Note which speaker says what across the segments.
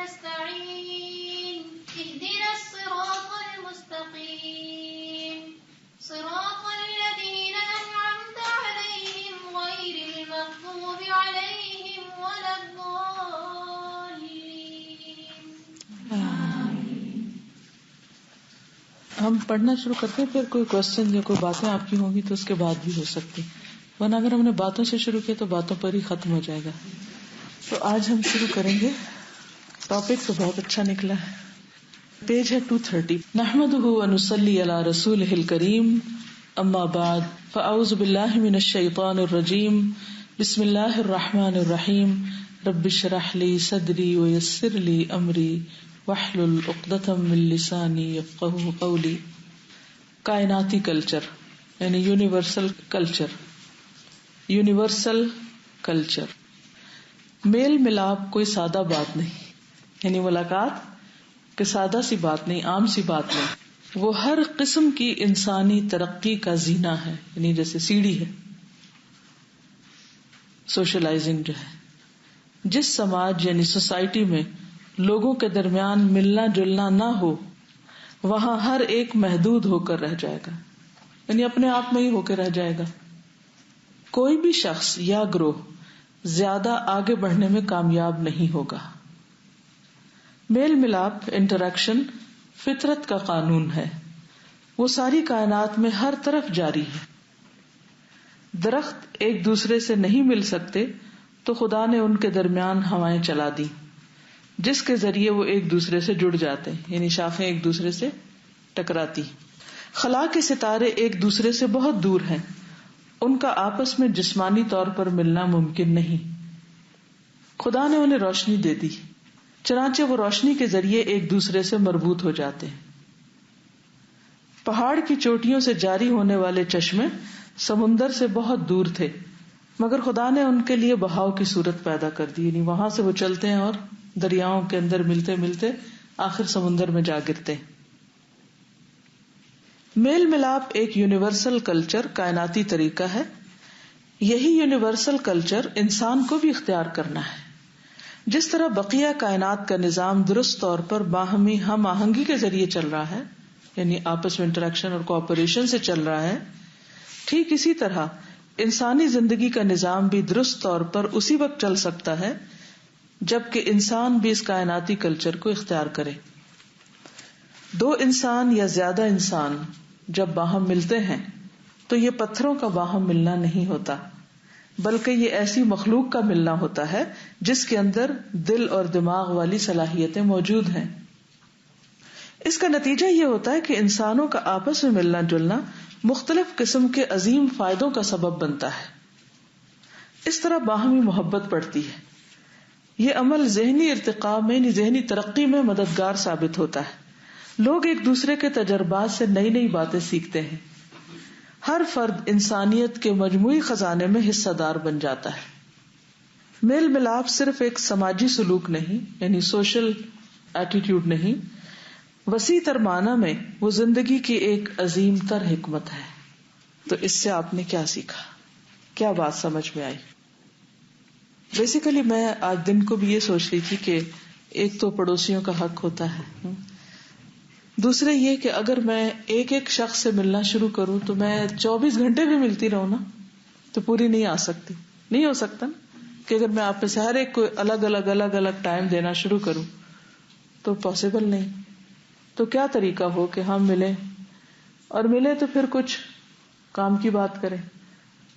Speaker 1: نستعين اهدنا الصراط المستقيم صراط الذين أنعمت عليهم غير المغضوب عليهم ولا الضالين.
Speaker 2: ہم پڑھنا شروع کرتے ہیں، پھر کوئی کوشچن یا کوئی باتیں آپ کی ہوں گی تو اس کے بعد بھی ہو سکتی، ورنہ اگر ہم نے باتوں سے شروع کیا تو باتوں پر ہی ختم ہو جائے گا. تو آج ہم شروع کریں گے. ٹاپک تو بہت اچھا نکلا ہے. پیج ہے 230. نحمده ونصلي على رسوله الكريم اما بعد فاعوذ بالله من الشيطان الرجيم بسم الله الرحمن الرحيم رب اشرح لي صدري ويسر لي امري واحلل عقدة من لساني يفقهوا قولي. کائناتی کلچر یعنی یونیورسل کلچر. Universal culture. میل ملاپ کوئی سادہ بات نہیں، یعنی ملاقات کہ سادہ سی بات نہیں، عام سی بات نہیں. وہ ہر قسم کی انسانی ترقی کا زینہ ہے، یعنی جیسے سیڑھی ہے. سوشلائزنگ جو ہے، جس سماج یعنی سوسائٹی میں لوگوں کے درمیان ملنا جلنا نہ ہو، وہاں ہر ایک محدود ہو کر رہ جائے گا، یعنی اپنے آپ میں ہی ہو کے رہ جائے گا. کوئی بھی شخص یا گروہ زیادہ آگے بڑھنے میں کامیاب نہیں ہوگا. میل ملاپ انٹریکشن فطرت کا قانون ہے، وہ ساری کائنات میں ہر طرف جاری ہے. درخت ایک دوسرے سے نہیں مل سکتے تو خدا نے ان کے درمیان ہوائیں چلا دی جس کے ذریعے وہ ایک دوسرے سے جڑ جاتے ہیں، یعنی شاخیں ایک دوسرے سے ٹکراتی. خلا کے ستارے ایک دوسرے سے بہت دور ہیں، ان کا آپس میں جسمانی طور پر ملنا ممکن نہیں. خدا نے انہیں روشنی دے دی، چنانچہ وہ روشنی کے ذریعے ایک دوسرے سے مربوط ہو جاتے ہیں. پہاڑ کی چوٹیوں سے جاری ہونے والے چشمے سمندر سے بہت دور تھے، مگر خدا نے ان کے لیے بہاؤ کی صورت پیدا کر دی، یعنی وہاں سے وہ چلتے ہیں اور دریاؤں کے اندر ملتے ملتے آخر سمندر میں جا گرتے ہیں. میل ملاپ ایک یونیورسل کلچر کائناتی طریقہ ہے. یہی یونیورسل کلچر انسان کو بھی اختیار کرنا ہے. جس طرح بقیہ کائنات کا نظام درست طور پر باہمی ہم آہنگی کے ذریعے چل رہا ہے، یعنی آپس میں انٹریکشن اور کوآپریشن سے چل رہا ہے، ٹھیک اسی طرح انسانی زندگی کا نظام بھی درست طور پر اسی وقت چل سکتا ہے جبکہ انسان بھی اس کائناتی کلچر کو اختیار کرے. دو انسان یا زیادہ انسان جب باہم ملتے ہیں تو یہ پتھروں کا باہم ملنا نہیں ہوتا، بلکہ یہ ایسی مخلوق کا ملنا ہوتا ہے جس کے اندر دل اور دماغ والی صلاحیتیں موجود ہیں. اس کا نتیجہ یہ ہوتا ہے کہ انسانوں کا آپس میں ملنا جلنا مختلف قسم کے عظیم فائدوں کا سبب بنتا ہے. اس طرح باہمی محبت بڑھتی ہے. یہ عمل ذہنی ارتقاء میں یعنی ذہنی ترقی میں مددگار ثابت ہوتا ہے. لوگ ایک دوسرے کے تجربات سے نئی نئی باتیں سیکھتے ہیں. ہر فرد انسانیت کے مجموعی خزانے میں حصہ دار بن جاتا ہے. میل ملاپ صرف ایک سماجی سلوک نہیں، یعنی سوشل ایٹیٹیوڈ نہیں، وسیع تر معنی میں وہ زندگی کی ایک عظیم تر حکمت ہے. تو اس سے آپ نے کیا سیکھا، کیا بات سمجھ میں آئی؟ بیسیکلی میں آج دن کو بھی یہ سوچ رہی تھی کہ ایک تو پڑوسیوں کا حق ہوتا ہے، دوسرے یہ کہ اگر میں ایک ایک شخص سے ملنا شروع کروں تو میں 24 گھنٹے بھی ملتی رہوں نا تو پوری نہیں آ سکتی. نہیں ہو سکتا نا کہ اگر میں آپ میں سے ہر ایک کو الگ الگ ٹائم دینا شروع کروں تو پاسبل نہیں. تو کیا طریقہ ہو کہ ہم ملیں، اور ملیں تو پھر کچھ کام کی بات کریں،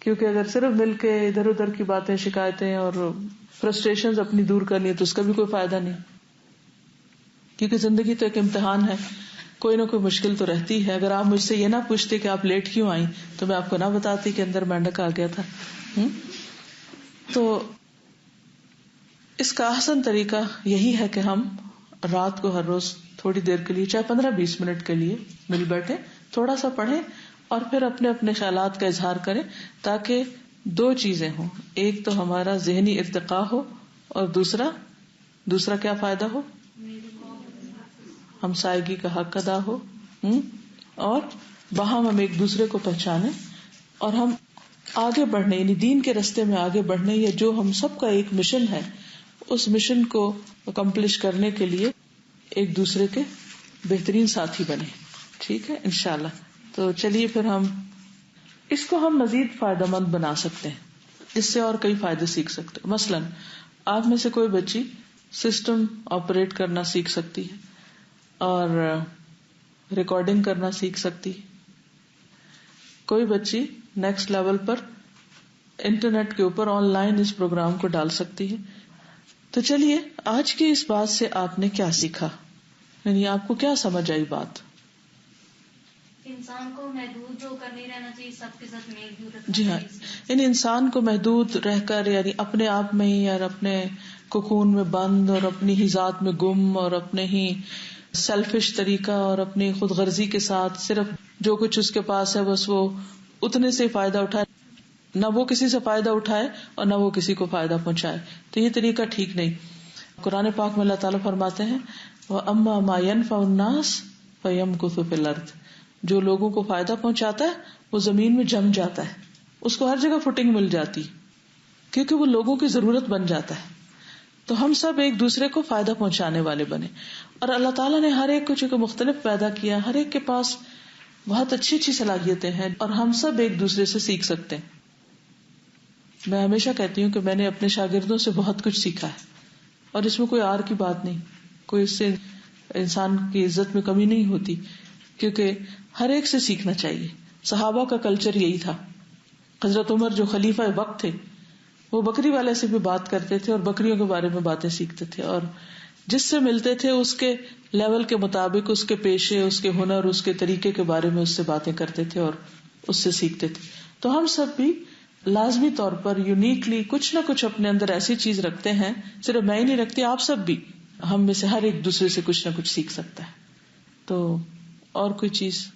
Speaker 2: کیونکہ اگر صرف مل کے ادھر ادھر کی باتیں، شکایتیں اور فرسٹریشنز اپنی دور کرنی ہے تو اس کا بھی کوئی فائدہ نہیں. کیونکہ زندگی تو ایک امتحان ہے، کوئی نہ کوئی مشکل تو رہتی ہے. اگر آپ مجھ سے یہ نہ پوچھتے کہ آپ لیٹ کیوں آئیں تو میں آپ کو نہ بتاتی کہ اندر مینڈک آ گیا تھا. تو اس کا احسن طریقہ یہی ہے کہ ہم رات کو ہر روز تھوڑی دیر کے لیے، چاہے 15-20 منٹ کے لیے مل بیٹھے، تھوڑا سا پڑھیں اور پھر اپنے اپنے خیالات کا اظہار کریں، تاکہ دو چیزیں ہوں. ایک تو ہمارا ذہنی ارتقاء ہو، اور دوسرا کیا فائدہ ہو، ہمسائیگی کا حق ادا ہو، اور باہم ہم ایک دوسرے کو پہچانے اور ہم آگے بڑھنے، یعنی دین کے راستے میں آگے بڑھنے، یا جو ہم سب کا ایک مشن ہے، اس مشن کو اکمپلش کرنے کے لیے ایک دوسرے کے بہترین ساتھی بنے. ٹھیک ہے انشاءاللہ. تو چلیے پھر اس کو ہم مزید فائدہ مند بنا سکتے ہیں, اس سے اور کئی فائدے سیکھ سکتے ہیں. مثلا آپ میں سے کوئی بچی سسٹم آپریٹ کرنا سیکھ سکتی ہے اور ریکارڈنگ کرنا سیکھ سکتی ہے. کوئی بچی نیکسٹ لیول پر انٹرنیٹ کے اوپر آن لائن اس پروگرام کو ڈال سکتی ہے. تو چلیے آج کی اس بات سے آپ نے کیا سیکھا, یعنی آپ کو کیا سمجھ آئی بات؟
Speaker 1: انسان کو محدود ہو کر نہیں رہنا چاہیے, سب کے ساتھ میل جول رکھنا
Speaker 2: جی ہاں,
Speaker 1: چاہیے.
Speaker 2: یعنی انسان کو محدود رہ کر, یعنی اپنے آپ میں ہی اور اپنے کوکون میں بند اور اپنی ہی ذات میں گم اور اپنے ہی سیلفش طریقہ اور اپنی خود غرضی کے ساتھ صرف جو کچھ اس کے پاس ہے بس وہ اتنے سے فائدہ اٹھائے, نہ وہ کسی سے فائدہ اٹھائے اور نہ وہ کسی کو فائدہ پہنچائے. تو یہ طریقہ ٹھیک نہیں. قرآن پاک میں اللہ تعالیٰ فرماتے ہیں وَأَمَّا مَا يَنْفَعُ النَّاسَ فَيَمْكُثُ فِي الْأَرْضِ, جو لوگوں کو فائدہ پہنچاتا ہے وہ زمین میں جم جاتا ہے, اس کو ہر جگہ فوٹنگ مل جاتی کیونکہ وہ لوگوں کی ضرورت بن جاتا ہے. تو ہم سب ایک دوسرے کو فائدہ پہنچانے والے بنے, اور اللہ تعالیٰ نے ہر ایک کو چونکہ مختلف پیدا کیا, ہر ایک کے پاس بہت اچھی اچھی صلاحیتیں ہیں اور ہم سب ایک دوسرے سے سیکھ سکتے ہیں. میں ہمیشہ کہتی ہوں کہ میں نے اپنے شاگردوں سے بہت کچھ سیکھا ہے, اور اس میں کوئی آر کی بات نہیں, کوئی اس سے انسان کی عزت میں کمی نہیں ہوتی, کیونکہ ہر ایک سے سیکھنا چاہیے. صحابہ کا کلچر یہی تھا. حضرت عمر جو خلیفہ وقت تھے وہ بکری والے سے بھی بات کرتے تھے اور بکریوں کے بارے میں باتیں سیکھتے تھے, اور جس سے ملتے تھے اس کے لیول کے مطابق اس کے پیشے, اس کے ہنر, اس کے طریقے کے بارے میں اس سے باتیں کرتے تھے اور اس سے سیکھتے تھے. تو ہم سب بھی لازمی طور پر یونیکلی کچھ نہ کچھ اپنے اندر ایسی چیز رکھتے ہیں, صرف میں ہی نہیں رکھتی, آپ سب بھی, ہم میں سے ہر ایک دوسرے سے کچھ نہ کچھ سیکھ سکتا ہے. تو اور کوئی چیز,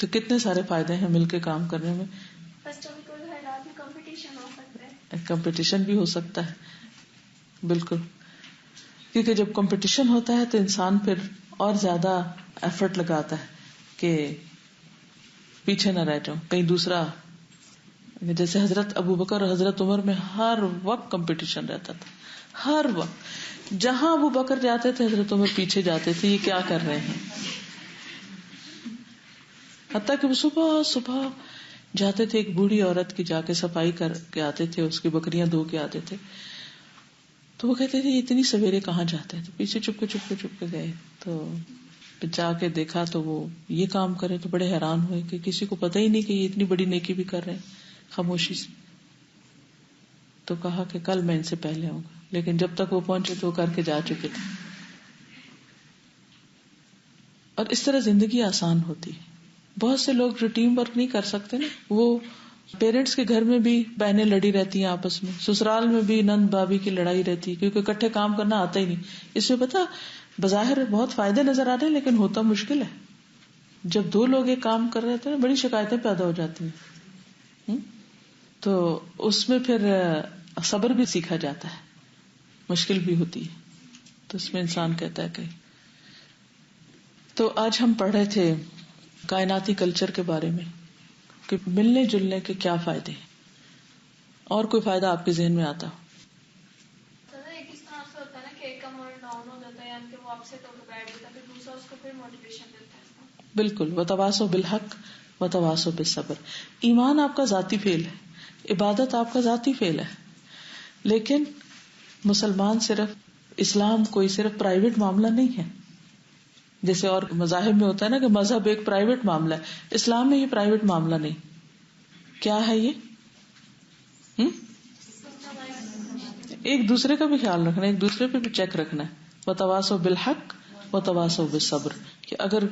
Speaker 2: تو کتنے سارے فائدے ہیں مل کے کام کرنے میں. کمپٹیشن بھی ہو سکتا ہے, بالکل, کیونکہ جب کمپٹیشن ہوتا ہے تو انسان پھر اور زیادہ ایفرٹ لگاتا ہے کہ پیچھے نہ رہ جاؤں, کہیں دوسرا. جیسے حضرت ابو بکر اور حضرت عمر میں ہر وقت کمپٹیشن رہتا تھا, ہر وقت. جہاں ابو بکر جاتے تھے حضرت عمر پیچھے جاتے تھے, یہ کیا کر رہے ہیں. حتیٰ کہ وہ صبح صبح جاتے تھے ایک بوڑھی عورت کی جا کے صفائی کر کے آتے تھے, اس کی بکریاں دھو کے آتے تھے. تو وہ کہتے تھے اتنی سویرے کہاں جاتے ہیں, تو پیچھے چپ کے گئے. تو جا کے دیکھا تو وہ یہ کام کرے تو بڑے حیران ہوئے کہ کسی کو پتہ ہی نہیں کہ یہ اتنی بڑی نیکی بھی کر رہے ہیں خاموشی سے. تو کہا کہ کل میں ان سے پہلے آؤں گا, لیکن جب تک وہ پہنچے تو وہ کر کے جا چکے تھے. اور اس طرح زندگی آسان ہوتی ہے. بہت سے لوگ جو ٹیم ورک نہیں کر سکتے نا, وہ پیرنٹس کے گھر میں بھی بہنیں لڑی رہتی ہیں آپس میں, سسرال میں بھی نند بھابھی کی لڑائی رہتی ہے کیونکہ اکٹھے کام کرنا آتا ہی نہیں. اس میں پتا بظاہر بہت فائدے نظر آ رہے ہیں لیکن ہوتا مشکل ہے. جب دو لوگ ایک کام کر رہے تھے بڑی شکایتیں پیدا ہو جاتی ہیں. تو اس میں پھر صبر بھی سیکھا جاتا ہے, مشکل بھی ہوتی ہے. تو اس میں انسان کہتا ہے کہ. تو آج ہم پڑھ رہے تھے کائناتی کلچر کے بارے میں کہ ملنے جلنے کے کیا فائدے ہیں, اور کوئی فائدہ آپ کے ذہن میں آتا ہو؟
Speaker 1: اس طرح سے ہوتا ہے نا کہ ایک کا موڈ ڈاؤن ہو جاتا ہے, یعنی کہ وہ اپسیٹ ہو کے بیٹھ جاتا ہے, پھر دوسرا اس کو پھر موٹیویشن دیتا ہے.
Speaker 2: بالکل, وتواصوا بالحق وتواصوا بالصبر. ایمان آپ کا ذاتی فعل ہے, عبادت آپ کا ذاتی فعل ہے, لیکن مسلمان صرف اسلام کوئی صرف پرائیویٹ معاملہ نہیں ہے. جیسے اور مذاہب میں ہوتا ہے نا کہ مذہب ایک پرائیویٹ معاملہ ہے, اسلام میں یہ پرائیویٹ معاملہ نہیں. کیا ہے یہ؟ ایک دوسرے کا بھی خیال رکھنا ہے, ایک دوسرے پہ بھی چیک رکھنا ہے. وتواصوا بالحق وتواصوا بالصبر, کہ اگر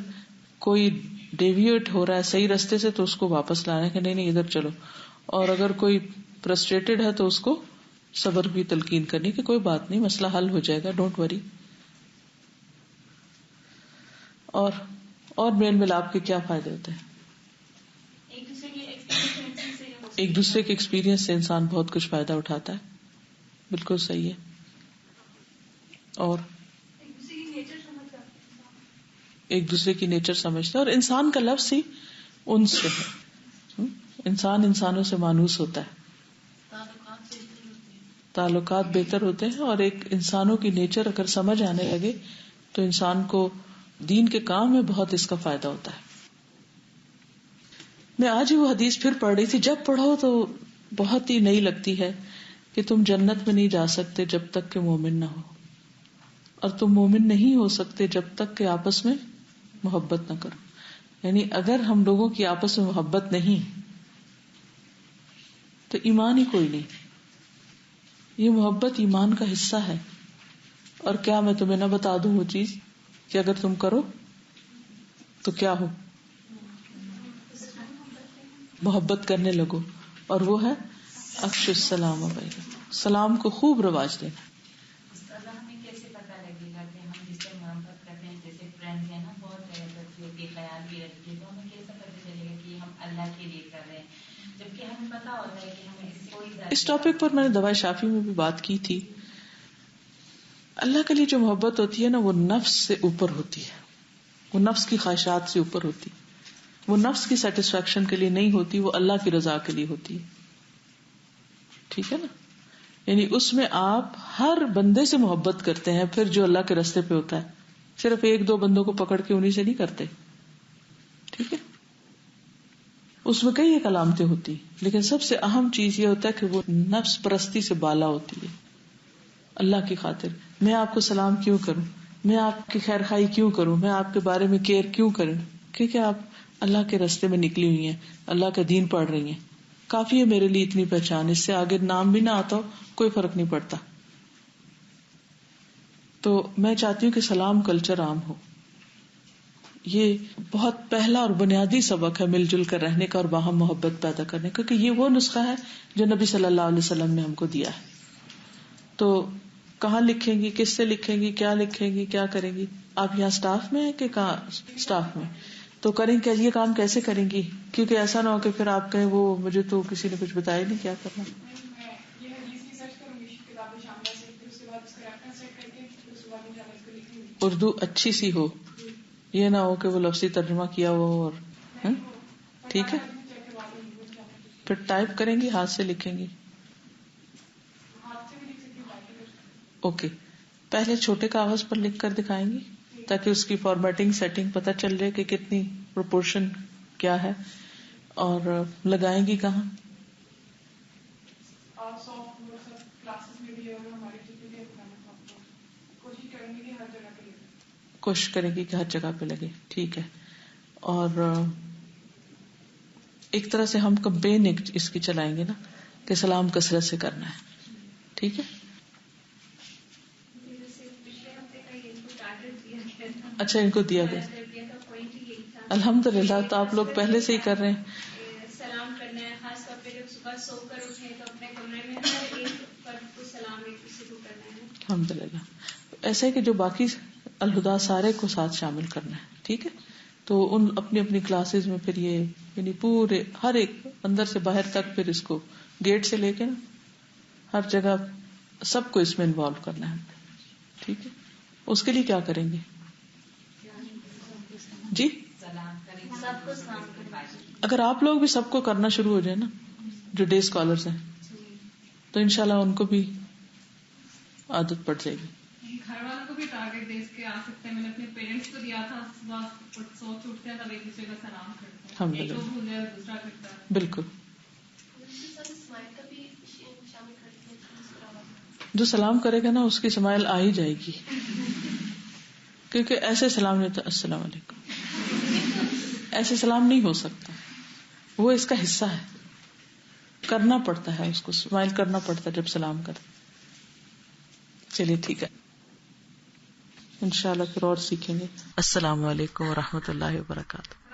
Speaker 2: کوئی ڈیویٹ ہو رہا ہے صحیح رستے سے تو اس کو واپس لانا ہے کہ نہیں ادھر چلو, اور اگر کوئی فرسٹریٹڈ ہے تو اس کو صبر بھی تلقین کرنی کہ کوئی بات نہیں, مسئلہ حل ہو جائے گا, ڈونٹ وری. اور میل ملاپ کے کیا فائدے ہوتے ہیں؟ ایک دوسرے کے ایکسپیرینس سے انسان بہت کچھ فائدہ اٹھاتا ہے. بالکل صحیح ہے. اور ایک دوسرے کی نیچر سمجھتا ہے, اور انسان کا لفظ ہی ان سے ہے. انسان انسانوں سے مانوس ہوتا ہے, تعلقات بہتر ہوتے ہیں، اور ایک انسانوں کی نیچر اگر سمجھ آنے لگے تو انسان کو دین کے کام میں بہت اس کا فائدہ ہوتا ہے. میں آج ہی وہ حدیث پھر پڑھ رہی تھی، جب پڑھو تو بہت ہی نئی لگتی ہے کہ تم جنت میں نہیں جا سکتے جب تک کہ مومن نہ ہو، اور تم مومن نہیں ہو سکتے جب تک کہ آپس میں محبت نہ کرو. یعنی اگر ہم لوگوں کی آپس میں محبت نہیں تو ایمان ہی کوئی نہیں. یہ محبت ایمان کا حصہ ہے. اور کیا میں تمہیں نہ بتا دوں وہ چیز کہ اگر تم کرو تو کیا ہو؟ محبت کرنے لگو، اور وہ ہے افشوا السلام بینکم، سلام کو خوب رواج دینا.
Speaker 3: ہمیں کیسے پتا لگے گا کہ ہم جس سے محبت کرتے ہیں، جیسے فرینڈ ہیں نا، بہت کے خیال بھی رکھتے ہیں، تو ہمیں کیسے پتا چلے گا کہ ہم اللہ کے لیے کر رہے ہیں، جبکہ ہمیں پتا ہوتا ہے کہ ہمیں
Speaker 2: اس ٹاپک پر میں نے دوائی شافی میں بھی بات کی تھی. اللہ کے لیے جو محبت ہوتی ہے نا، وہ نفس سے اوپر ہوتی ہے، وہ نفس کی خواہشات سے اوپر ہوتی ہے، وہ نفس کی سیٹسفیکشن کے لیے نہیں ہوتی، وہ اللہ کی رضا کے لیے ہوتی ہے. ٹھیک ہے نا؟ یعنی اس میں آپ ہر بندے سے محبت کرتے ہیں، پھر جو اللہ کے راستے پہ ہوتا ہے. صرف ایک دو بندوں کو پکڑ کے انہیں سے نہیں کرتے. ٹھیک ہے؟ اس میں کئی ایک علامتیں ہوتی، لیکن سب سے اہم چیز یہ ہوتا ہے کہ وہ نفس پرستی سے بالا ہوتی ہے. اللہ کی خاطر میں آپ کو سلام کیوں کروں، میں آپ کی خیر خواہی کیوں کروں، میں آپ کے بارے میں کیئر کیوں کروں، کیونکہ آپ اللہ کے راستے میں نکلی ہوئی ہیں، اللہ کا دین پڑھ رہی ہیں. کافی ہے میرے لیے اتنی پہچان، اس سے آگے نام بھی نہ آتا ہو کوئی فرق نہیں پڑتا. تو میں چاہتی ہوں کہ سلام کلچر عام ہو. یہ بہت پہلا اور بنیادی سبق ہے مل جل کر رہنے کا اور باہم محبت پیدا کرنے کا، کیونکہ یہ وہ نسخہ ہے جو نبی صلی اللہ علیہ وسلم نے ہم کو دیا ہے. تو کہاں لکھیں گی، کس سے لکھیں گی، کیا لکھیں گی، کیا کریں گی؟ آپ یہاں سٹاف میں ہیں کہ کہاں سٹاف میں؟ تو کریں کہ یہ کام کیسے کریں گی، کیونکہ ایسا نہ ہو کہ پھر آپ کہیں وہ مجھے تو کسی نے کچھ بتایا نہیں کیا کرنا. اردو اچھی سی ہو، یہ نہ ہو کہ وہ لفظی ترجمہ کیا ہوا ہو. اور ٹھیک ہے، پھر ٹائپ کریں گی، ہاتھ سے لکھیں گی. اوکے، پہلے چھوٹے کاغذ پر لکھ کر دکھائیں گی تاکہ اس کی فارمیٹنگ سیٹنگ پتہ چل جائے کہ کتنی پروپورشن کیا ہے. اور لگائیں گی کہاں؟ کوشش کریں گی کہ ہر جگہ پہ لگے. ٹھیک ہے. اور ایک طرح سے ہم کمپین اس کی چلائیں گے نا کہ سلام کثرت سے کرنا ہے. ٹھیک ہے. اچھا، ان کو دیا گیا. الحمدللہ، تو آپ لوگ پہلے سے ہی کر رہے ہیں.
Speaker 1: سلام کرنا ہے، خاص طور پہ جب صبح سو کر اٹھے تو اپنے کمرے میں ہر ایک فرد کو سلام ایک دوسرے کو کرنا ہے.
Speaker 2: الحمدللہ. ایسا ہے کہ جو باقی الہدا سارے کو ساتھ شامل کرنا ہے. ٹھیک ہے. تو ان اپنی اپنی کلاسز میں پھر یہ یعنی پورے ہر ایک اندر سے باہر تک، پھر اس کو گیٹ سے لے کے نا ہر جگہ سب کو اس میں انوالو کرنا ہے. ٹھیک ہے. اس کے لیے کیا کریں گے؟ جی، اگر آپ لوگ بھی سب کو کرنا شروع ہو جائے نا، جو ڈے اسکالرز ہیں، تو انشاءاللہ ان کو بھی عادت پڑ جائے گی.
Speaker 4: گھر والوں کو بھی ٹارگیٹ دے کے آ سکتے ہیں. میں نے اپنے پیرنٹس کو دیا تھا، صبح سوچ اٹھتے ہیں تب ایک دوسرے کا سلام کرتے ہیں، ایک تو بھول جائے دوسرا کرتا ہے.
Speaker 2: بالکل. جو سلام کرے گا نا اس کی اسمائل آ ہی جائے گی، کیونکہ ایسے سلام نہیں ہوتا السلام علیکم، ایسے سلام نہیں ہو سکتا. وہ اس کا حصہ ہے، کرنا پڑتا ہے، اس کو اسمائل کرنا پڑتا ہے جب سلام کرتے. چلیے ٹھیک ہے، انشاءاللہ پھر اور سیکھیں گے. السلام علیکم ورحمۃ اللہ وبرکاتہ.